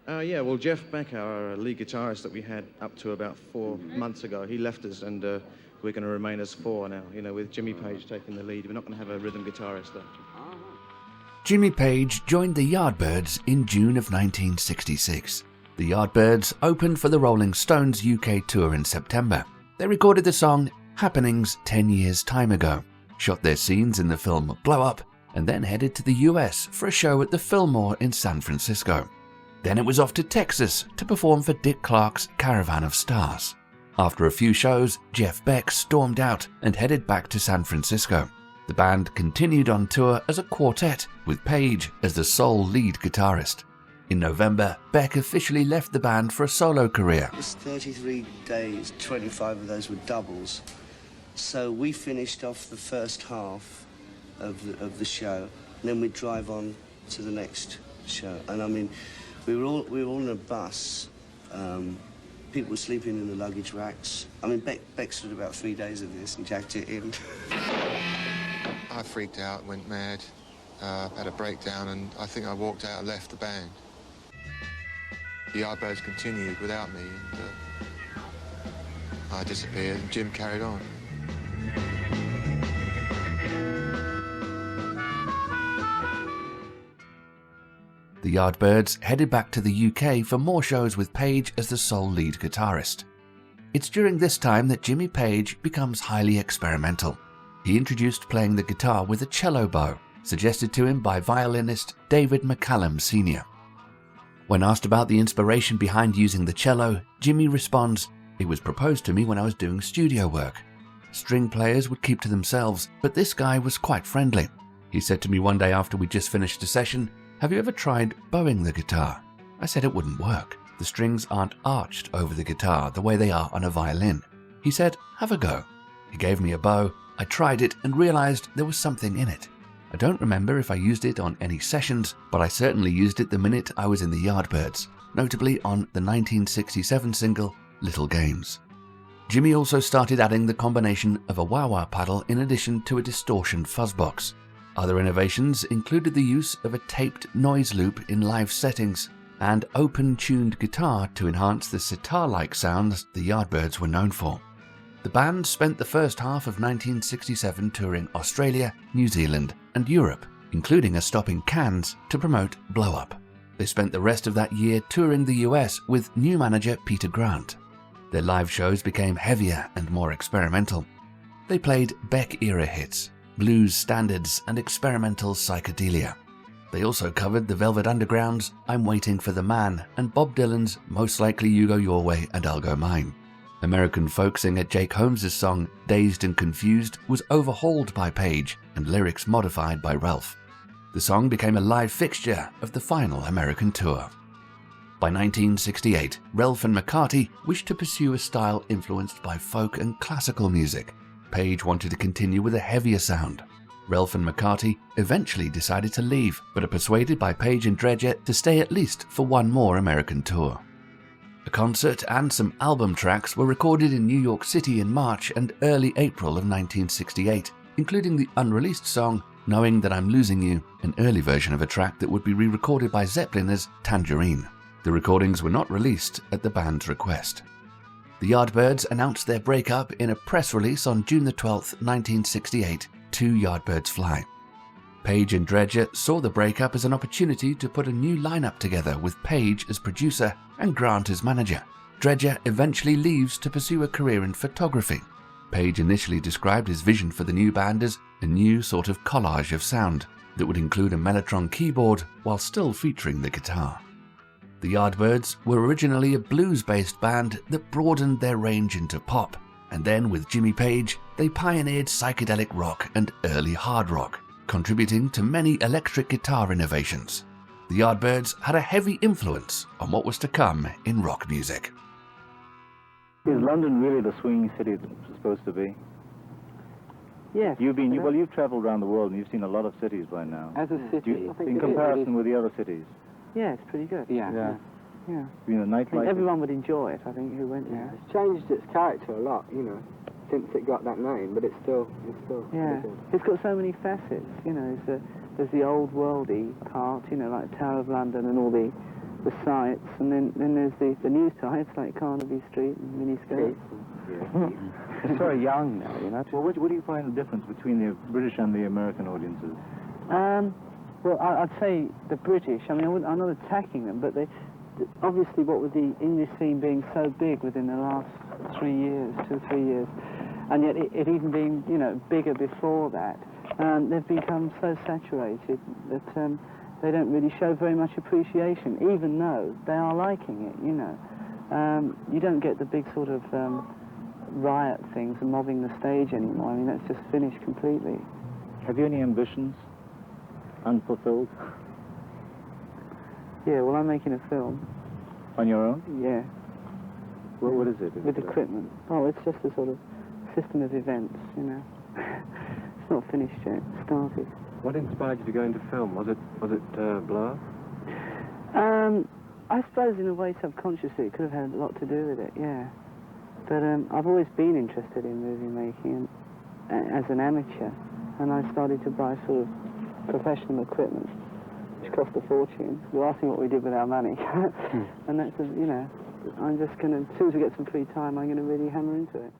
Yeah, well, Jeff Beck, our lead guitarist that we had up to about 4 months ago, he left us, and we're going to remain as four now, you know, with Jimmy Page taking the lead. We're not going to have a rhythm guitarist, though. Jimmy Page joined the Yardbirds in June of 1966. The Yardbirds opened for the Rolling Stones UK tour in September. They recorded the song Happenings 10 Years Time Ago, shot their scenes in the film Blow Up, and then headed to the US for a show at the Fillmore in San Francisco. Then it was off to Texas to perform for Dick Clark's Caravan of Stars. After a few shows, Jeff Beck stormed out and headed back to San Francisco. The band continued on tour as a quartet, with Page as the sole lead guitarist. In November, Beck officially left the band for a solo career. It was 33 days, 25 of those were doubles. So we finished off the first half of the show, and then we'd drive on to the next show. And I mean, we were all in a bus. People were sleeping in the luggage racks. I mean, Beck stood about 3 days of this and jacked it in. I freaked out, went mad, had a breakdown, and I think I walked out and left the band. The Yardbirds continued without me, and I disappeared, and Jim carried on. The Yardbirds headed back to the UK for more shows with Page as the sole lead guitarist. It's during this time that Jimmy Page becomes highly experimental. He introduced playing the guitar with a cello bow, suggested to him by violinist David McCallum Sr. When asked about the inspiration behind using the cello, Jimmy responds, "It was proposed to me when I was doing studio work. String players would keep to themselves, but this guy was quite friendly. He said to me one day after we just finished a session, 'Have you ever tried bowing the guitar?' I said it wouldn't work. The strings aren't arched over the guitar the way they are on a violin. He said, 'Have a go.' He gave me a bow. I tried it and realized there was something in it. I don't remember if I used it on any sessions, but I certainly used it the minute I was in the Yardbirds, notably on the 1967 single, Little Games." Jimmy also started adding the combination of a wah-wah paddle in addition to a distortion fuzzbox. Other innovations included the use of a taped noise loop in live settings and open-tuned guitar to enhance the sitar-like sounds the Yardbirds were known for. The band spent the first half of 1967 touring Australia, New Zealand, and Europe, including a stop in Cannes to promote Blow Up. They spent the rest of that year touring the US with new manager Peter Grant. Their live shows became heavier and more experimental. They played Beck-era hits, blues standards, and experimental psychedelia. They also covered the Velvet Underground's I'm Waiting for the Man and Bob Dylan's Most Likely You Go Your Way and I'll Go Mine. American folk singer Jake Holmes' song Dazed and Confused was overhauled by Page and lyrics modified by Ralph. The song became a live fixture of the final American tour. By 1968, Ralph and McCarthy wished to pursue a style influenced by folk and classical music. Page wanted to continue with a heavier sound. Ralph and McCarthy eventually decided to leave, but are persuaded by Page and Dredger to stay at least for one more American tour. A concert and some album tracks were recorded in New York City in March and early April of 1968, including the unreleased song Knowing That I'm Losing You, an early version of a track that would be re-recorded by Zeppelin as Tangerine. The recordings were not released at the band's request. The Yardbirds announced their breakup in a press release on June 12, 1968, to Yardbirds Fly. Page and Dredger saw the breakup as an opportunity to put a new lineup together with Page as producer and Grant as manager. Dredger eventually leaves to pursue a career in photography. Page initially described his vision for the new band as a new sort of collage of sound that would include a Mellotron keyboard while still featuring the guitar. The Yardbirds were originally a blues-based band that broadened their range into pop, and then with Jimmy Page, they pioneered psychedelic rock and early hard rock, contributing to many electric guitar innovations. The Yardbirds had a heavy influence on what was to come in rock music. Is London really the swinging city it's supposed to be? Yes. You've traveled around the world and you've seen a lot of cities by now. As a city, in comparison with the other cities. Yeah, it's pretty good. Yeah. Yeah. You know, nightlife. Everyone would enjoy it, I think, who went there. It's changed its character a lot, you know, since it got that name, but it's still yeah. good. It's got so many facets, you know. There's the old worldy part, you know, like Tower of London and all the the sights, and then there's the new sights like Carnaby Street and miniskirts. It's very young now, you know. Well, what do you find the difference between the British and the American audiences? Well, I'd say the British. I mean, I'm not attacking them, but obviously, what with the English scene being so big within the last 2 or 3 years, and yet it even being, you know, bigger before that, they've become so saturated that they don't really show very much appreciation, even though they are liking it, you know. You don't get the big sort of riot things and mobbing the stage anymore. I mean, that's just finished completely. Have you any ambitions? Unfulfilled? Yeah, well, I'm making a film. On your own? Yeah. What is it? With equipment. Oh, it's just a sort of system of events, you know. It's not finished yet. It started. What inspired you to go into film? Was it Blur? I suppose in a way subconsciously it could have had a lot to do with it, yeah. But I've always been interested in movie making as an amateur, and I started to buy sort of professional equipment, which cost a fortune. You're asking what we did with our money. And that's, you know, I'm just going to, as soon as we get some free time, I'm going to really hammer into it.